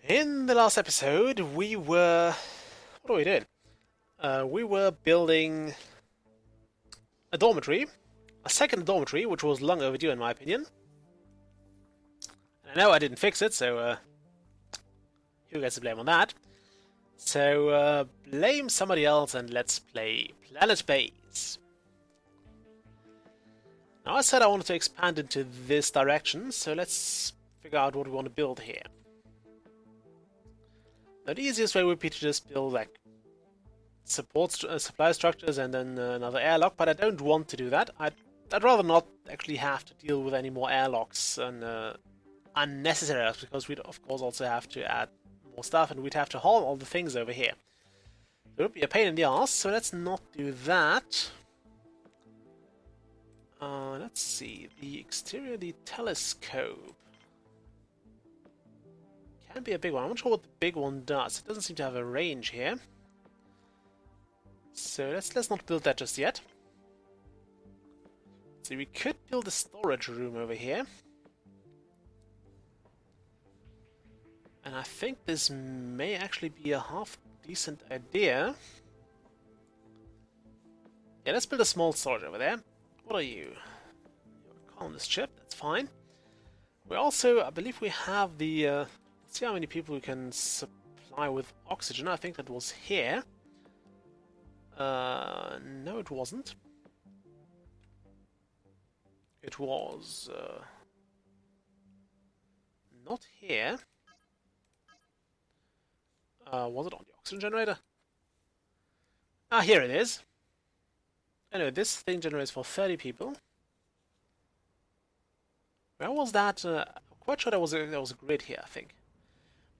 In the last episode, we were... What are we doing? We were building a dormitory, a second dormitory, which was long overdue in my opinion. And I know I didn't fix it, so who gets the blame on that? So blame somebody else and let's play Planetbase. Now I said I wanted to expand into this direction, so let's figure out what we want to build here. Now the easiest way would be to just build like supply structures and then another airlock, but I don't want to do that. I'd rather not actually have to deal with any more airlocks and unnecessary airlocks, because we'd of course also have to add more stuff and we'd have to haul all the things over here. It would be a pain in the ass, so let's not do that. Let's see, the exterior, the telescope can be a big one. I'm not sure what the big one does. It doesn't seem to have a range here. So let's not build that just yet. So we could build a storage room over here. And I think this may actually be a half decent idea. Yeah, let's build a small storage over there. What are you? You're a colonist ship, that's fine. We also, I believe we have the... let's see how many people we can supply with oxygen. I think that was here. No, it wasn't. It was not here. Was it on the oxygen generator? Ah, here it is. Anyway, this thing generates for 30 people. Where was that? I'm quite sure there was a grid here, I think.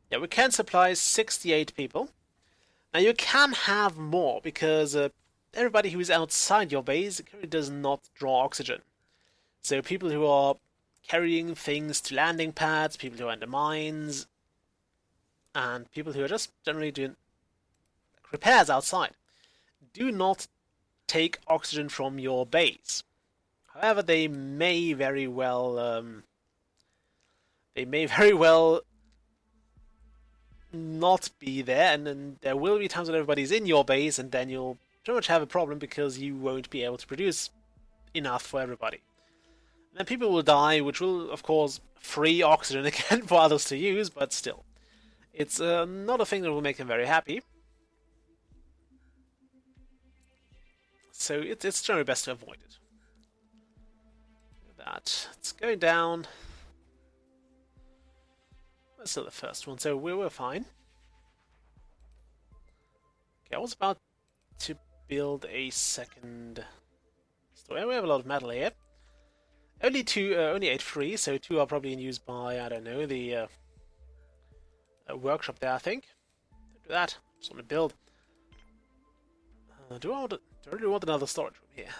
Yeah, we can supply 68 people. Now you can have more, because everybody who is outside your base currently does not draw oxygen. So people who are carrying things to landing pads, people who are in the mines, and people who are just generally doing repairs outside, do not take oxygen from your base. However, they may very well not be there, and then there will be times when everybody's in your base, and then you'll pretty much have a problem because you won't be able to produce enough for everybody. And then people will die, which will, of course, free oxygen again for others to use, but still. It's not a thing that will make them very happy. So it's generally best to avoid it. Look at that. It's going down. That's still the first one, so we were fine. Okay, I was about to build a second store. We have a lot of metal here. Only 8 free, so 2 are probably in use by, I don't know, the workshop there, I think. Don't do that. Just want to build. Do I really want another storage room here?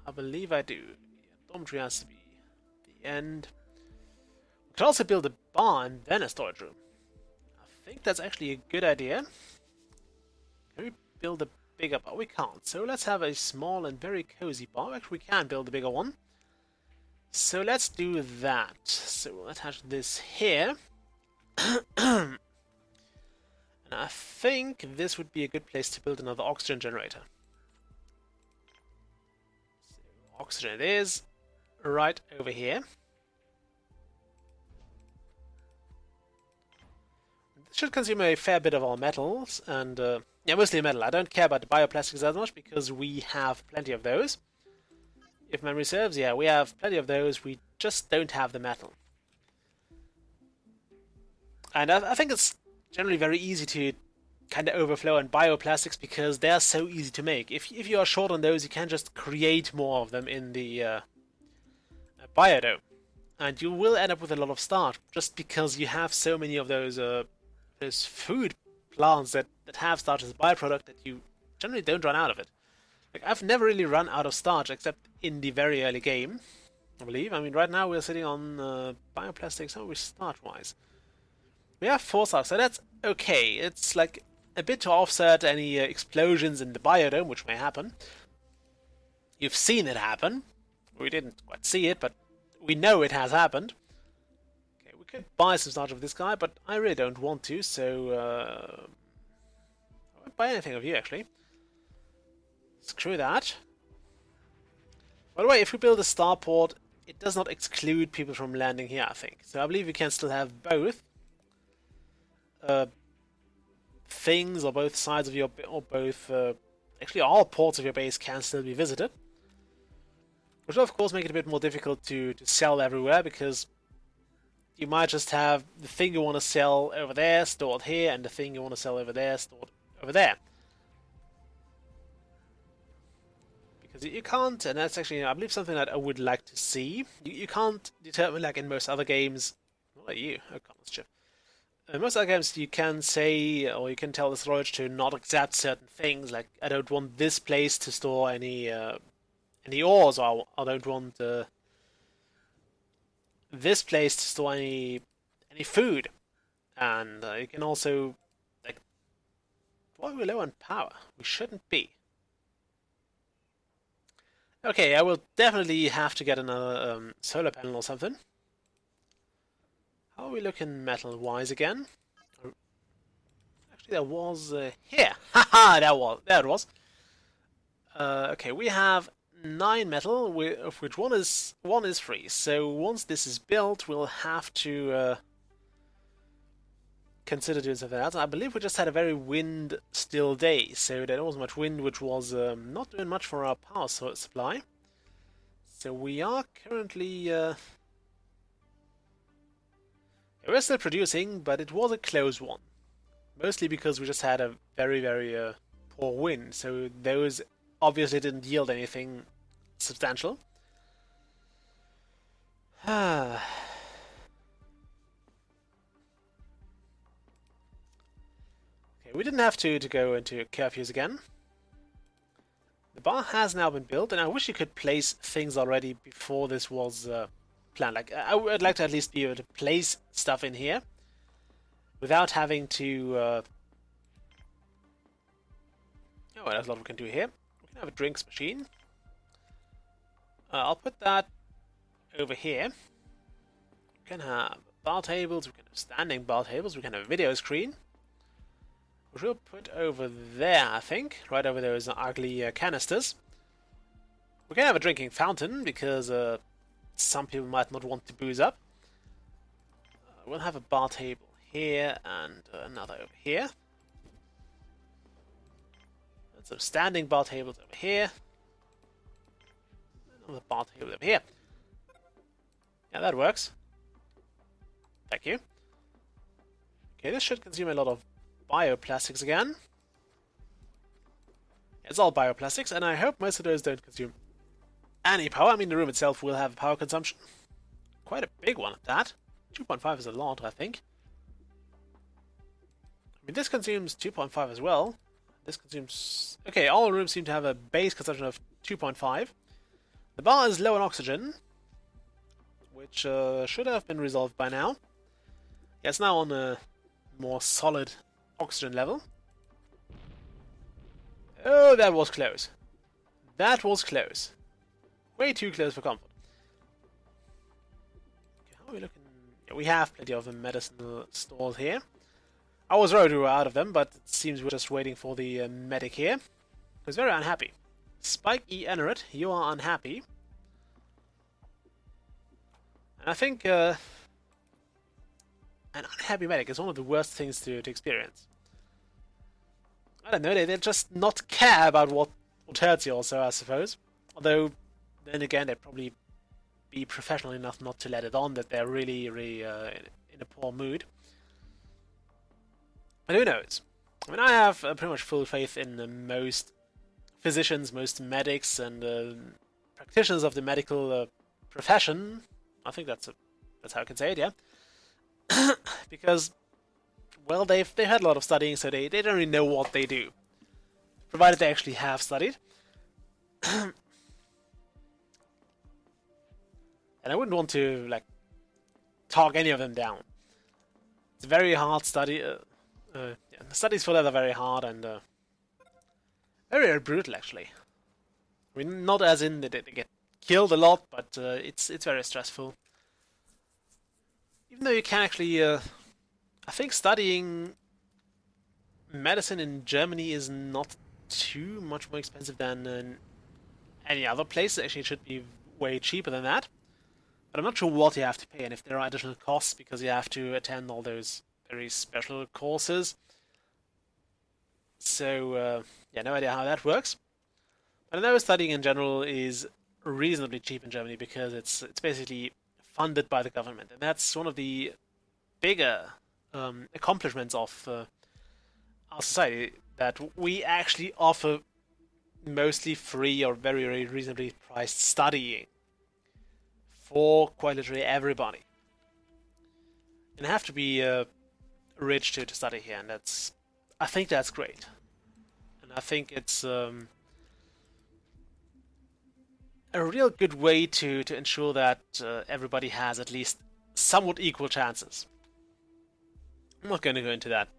I believe I do. The dormitory has to be the end. We could also build a bar and then a storage room. I think that's actually a good idea. Can we build a bigger bar? We can't. So let's have a small and very cozy bar. Actually, we can build a bigger one. So let's do that. So we'll attach this here. And I think this would be a good place to build another oxygen generator. So oxygen it is, right over here. This should consume a fair bit of our metals, and yeah, mostly metal. I don't care about the bioplastics as much because we have plenty of those. If memory serves, yeah, we have plenty of those, we just don't have the metal. And I think it's generally very easy to kind of overflow on bioplastics because they're so easy to make. If you are short on those, you can just create more of them in the biodome. And you will end up with a lot of starch just because you have so many of those food plants that have starch as a byproduct that you generally don't run out of it. Like, I've never really run out of starch except in the very early game, I believe. I mean, right now we're sitting on bioplastics. How are we starch-wise? We have 4 stars, so that's okay. It's like a bit to offset any explosions in the biodome, which may happen. You've seen it happen. We didn't quite see it, but we know it has happened. Okay, we could buy some starch of this guy, but I really don't want to, so I won't buy anything of you, actually. Screw that. By the way, if we build a starport, it does not exclude people from landing here, I think. So I believe we can still have both things, or both sides of your, or both, actually all ports of your base can still be visited. Which will of course make it a bit more difficult to sell everywhere, because you might just have the thing you want to sell over there stored here, and the thing you want to sell over there stored over there. Because you can't, and that's actually, I believe, something that I would like to see. You can't determine, like in most other games. What are you? Oh, colonist. In most other games, you can say, or you can tell the storage to not accept certain things, like I don't want this place to store any ores, or I don't want this place to store any food. And you can also, like, why are we low on power? We shouldn't be. Okay, I will definitely have to get another solar panel or something. How are we looking metal-wise again? Actually, there was here. Haha, there it was. Okay, we have 9 metal, of which one is free. So once this is built, we'll have to consider doing something else. I believe we just had a very wind-still day, so there wasn't much wind, which was not doing much for our power supply. So we are currently we're still producing, but it was a close one. Mostly because we just had a very, very poor wind, so those obviously didn't yield anything substantial. Okay, we didn't have to go into curfews again. The bar has now been built, and I wish you could place things already before this was planned. Like, I would like to at least be able to place stuff in here without having to... oh, well, there's a lot we can do here. We can have a drinks machine. I'll put that over here. We can have bar tables, we can have standing bar tables, we can have a video screen, which we'll put over there, I think, right over those ugly canisters. We can have a drinking fountain, because some people might not want to booze up. We'll have a bar table here, and another over here. And some standing bar tables over here. Another bar table over here. Yeah, that works. Thank you. Okay, this should consume a lot of bioplastics again. It's all bioplastics, and I hope most of those don't consume any power. I mean, the room itself will have power consumption. Quite a big one at that. 2.5 is a lot, I think. I mean, this consumes 2.5 as well. This consumes... Okay, all rooms seem to have a base consumption of 2.5. The bar is low on oxygen, which should have been resolved by now. Yeah, it's now on a more solid oxygen level. Oh, that was close. That was close. Way too close for comfort. Okay, how are we looking? Yeah, we have plenty of medicinal stores here. I was worried we were out of them, but it seems we're just waiting for the medic here, who's very unhappy. Spike E. Enerit, you are unhappy. And I think an unhappy medic is one of the worst things to experience. I don't know, they just not care about what hurts you also, I suppose. Although, then again, they'd probably be professional enough not to let it on that they're really, really in a poor mood. But who knows? I mean, I have pretty much full faith in most physicians, most medics, and practitioners of the medical profession. I think that's how I can say it, yeah. Because, well, they've had a lot of studying, so they don't really know what they do, provided they actually have studied. And I wouldn't want to like talk any of them down. It's a very hard study. Yeah, the studies for that are very hard and very, very brutal, actually. I mean, not as in that they get killed a lot, but it's very stressful. even though you can actually, I think studying medicine in Germany is not too much more expensive than in any other place. Actually, it should be way cheaper than that. But I'm not sure what you have to pay and if there are additional costs because you have to attend all those very special courses. So, yeah, no idea how that works. But I know studying in general is reasonably cheap in Germany because it's basically funded by the government, and that's one of the bigger accomplishments of our society, that we actually offer mostly free or very, very reasonably priced studying for quite literally everybody. And have to be rich to study here, and I think that's great. And I think it's a real good way to ensure that everybody has at least somewhat equal chances. I'm not going to go into that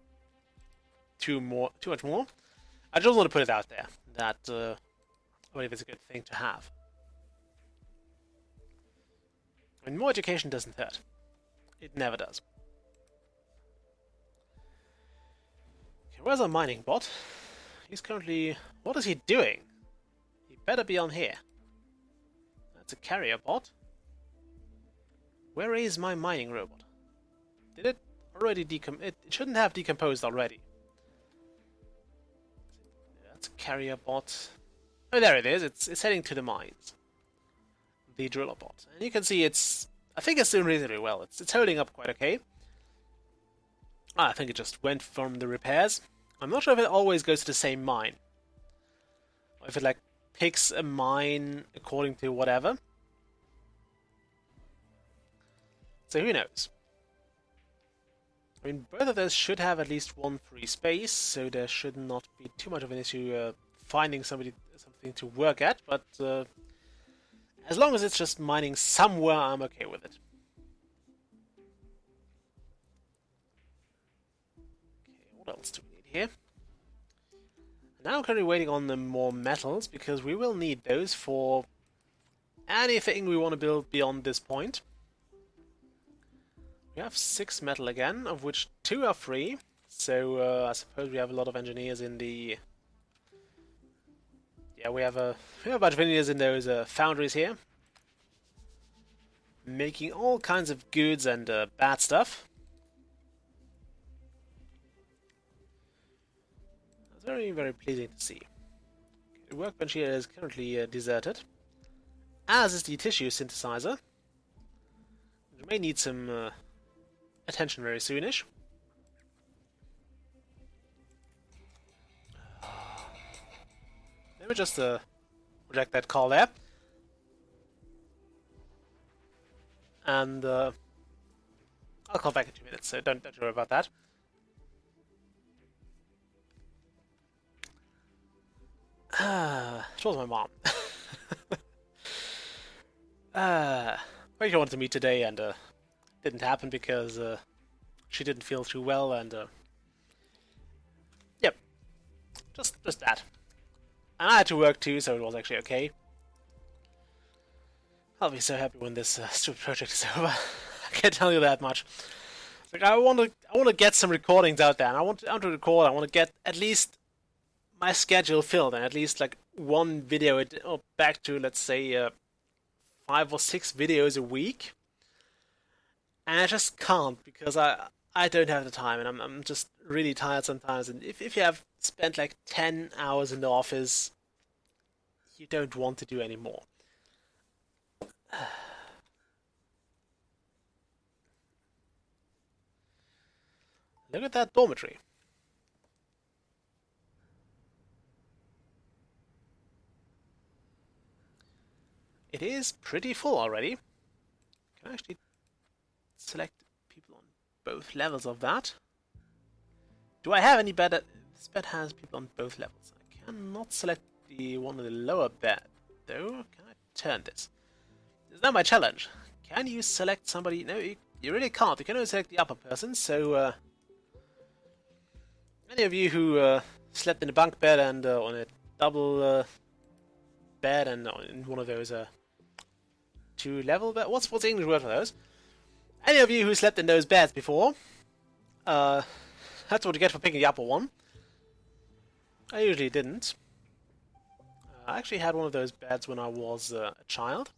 too much more. I just want to put it out there that I believe it's a good thing to have. I mean, more education doesn't hurt. It never does. Okay, where's our mining bot? He's currently... What is he doing? He better be on here. That's a carrier bot. Where is my mining robot? Did it already it shouldn't have decomposed already. That's a carrier bot. Oh, there it is. It's heading to the mines. The driller bot. And you can see I think it's doing reasonably well. It's holding up quite okay. I think it just went from the repairs. I'm not sure if it always goes to the same mine. Or if it like picks a mine according to whatever. So who knows? I mean, both of those should have at least one free space, so there should not be too much of an issue finding something to work at, but as long as it's just mining somewhere, I'm okay with it. Okay, what else do we need here? Now I'm currently waiting on the more metals, because we will need those for anything we want to build beyond this point. We have 6 metal again, of which 2 are free, so I suppose we have a lot of engineers in the... Yeah, we have a bunch of engineers in those foundries here, making all kinds of goods and bad stuff. That's very, very pleasing to see. The workbench here is currently deserted, as is the tissue synthesizer. We may need some attention very soonish. Let me just reject that call there. And I'll call back in 2 minutes, so don't worry about that. It was my mom. She wanted to meet today, and didn't happen because she didn't feel too well, and yep, just that. And I had to work too, so it was actually okay. I'll be so happy when this stupid project is over. I can't tell you that much. Like, I want to get some recordings out there, and I want to record. I want to get at least my schedule filled, and at least like one video back to, let's say 5 or 6 videos a week. And I just can't because I don't have the time, and I'm just really tired sometimes. And if you have spent like 10 hours in the office, you don't want to do any more. Look at that dormitory. It is pretty full already. Can I actually select people on both levels of that? Do I have any better? This bed has people on both levels. I cannot select the one on the lower bed, though. Can I turn this? Is that my challenge? Can you select somebody? No, you really can't. You can only select the upper person, so any of you who slept in a bunk bed and on a double bed and in one of those 2-level bed. What's the English word for those? Any of you who slept in those beds before, that's what you get for picking the upper one. I usually didn't. I actually had one of those beds when I was a child.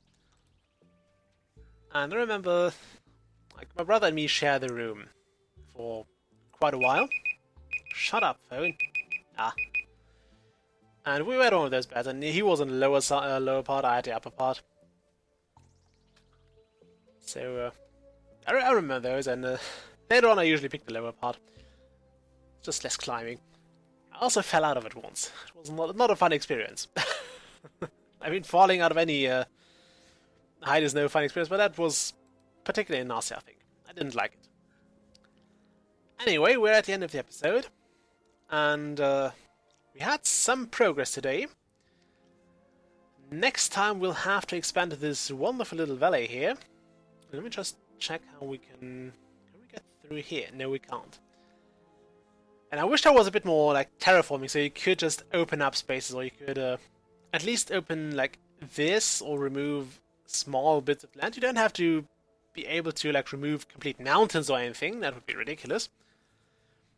And I remember, like, my brother and me shared the room for quite a while. Shut up, phone. Ah. And we had one of those beds, and he was in the lower part, I had the upper part. So, I remember those, and later on I usually picked the lower part. Just less climbing. I also fell out of it once. It was not a fun experience. I mean, falling out of any height is no fun experience, but that was particularly nasty, I think. I didn't like it. Anyway, we're at the end of the episode, and we had some progress today. Next time we'll have to expand this wonderful little valley here. Let me just check how we can we get through here? No, we can't. And I wish there was a bit more like terraforming, so you could just open up spaces, or you could at least open like this, or remove small bits of land. You don't have to be able to like remove complete mountains or anything. That would be ridiculous.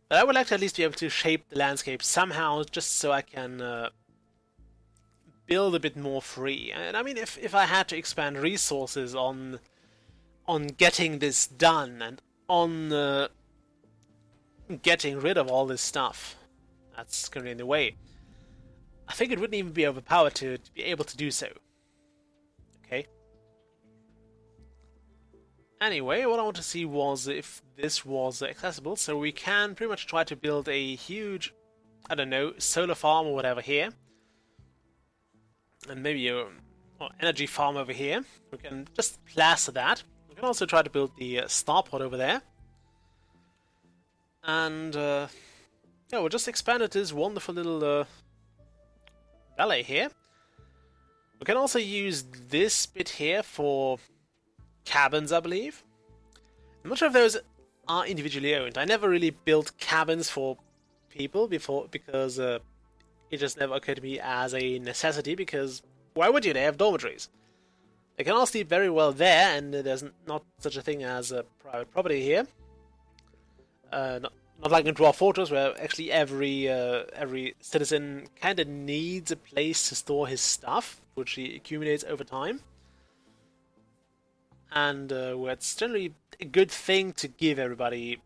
But I would like to at least be able to shape the landscape somehow, just so I can build a bit more free. And I mean, if I had to expand resources on getting this done, and on getting rid of all this stuff that's currently in the way, I think it wouldn't even be overpowered to be able to do so. Okay. Anyway, what I want to see was if this was accessible, so we can pretty much try to build a huge, I don't know, solar farm or whatever here. And maybe a energy farm over here. We can just plaster that. We can also try to build the starport over there. And yeah, we'll just expand this wonderful little valley here. We can also use this bit here for cabins, I believe. I'm not sure if those are individually owned. I never really built cabins for people before, because it just never occurred to me as a necessity, because why would you? They have dormitories. They can all sleep very well there, and there's not such a thing as a private property here. Not like in Dwarf Fortress, where actually every citizen kind of needs a place to store his stuff, which he accumulates over time. And where it's generally a good thing to give everybody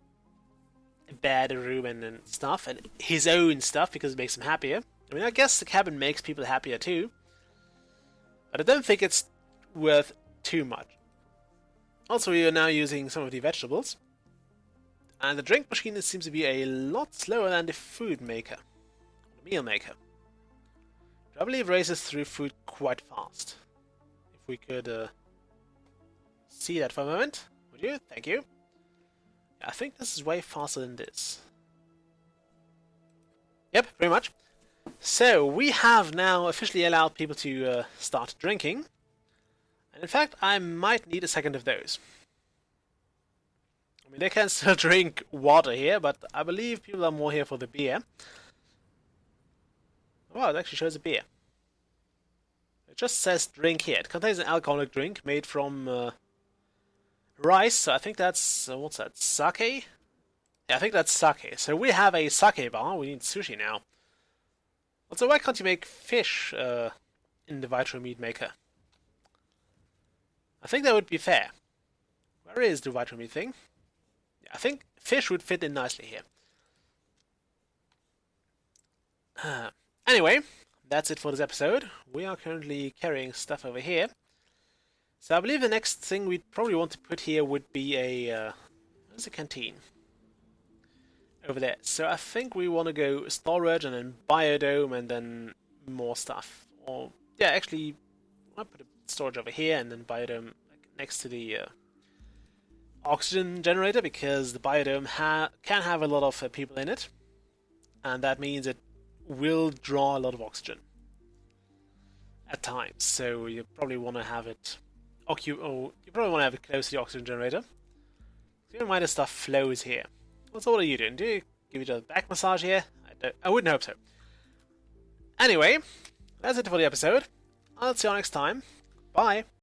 a bed, a room, and stuff, and his own stuff, because it makes him happier. I mean, I guess the cabin makes people happier too, but I don't think it's worth too much. Also, we are now using some of the vegetables. And the drink machine seems to be a lot slower than the food maker, the meal maker. Which I believe races through food quite fast. If we could see that for a moment, would you? Thank you. I think this is way faster than this. Yep, pretty much. So we have now officially allowed people to start drinking. And in fact, I might need a second of those. I mean, they can still drink water here, but I believe people are more here for the beer. Wow, it actually shows a beer. It just says drink here. It contains an alcoholic drink made from rice, so I think that's, what's that, sake? Yeah, I think that's sake. So we have a sake bar, we need sushi now. Also, why can't you make fish in the vitro meat maker? I think that would be fair. Where is the vitro meat thing? I think fish would fit in nicely here. Anyway, that's it for this episode. We are currently carrying stuff over here. So I believe the next thing we'd probably want to put here would be a... where's the canteen? Over there. So I think we want to go storage and then biodome and then more stuff. Or, yeah, actually, I'll put a storage over here and then biodome like, next to the... oxygen generator, because the biodome can have a lot of people in it, and that means it will draw a lot of oxygen at times. So you probably want to have it you probably want to have it close to the oxygen generator. Keep in mind the stuff flows here. What are you doing? Do you give each other back massage here? I wouldn't hope so. Anyway, that's it for the episode. I'll see you next time. Bye.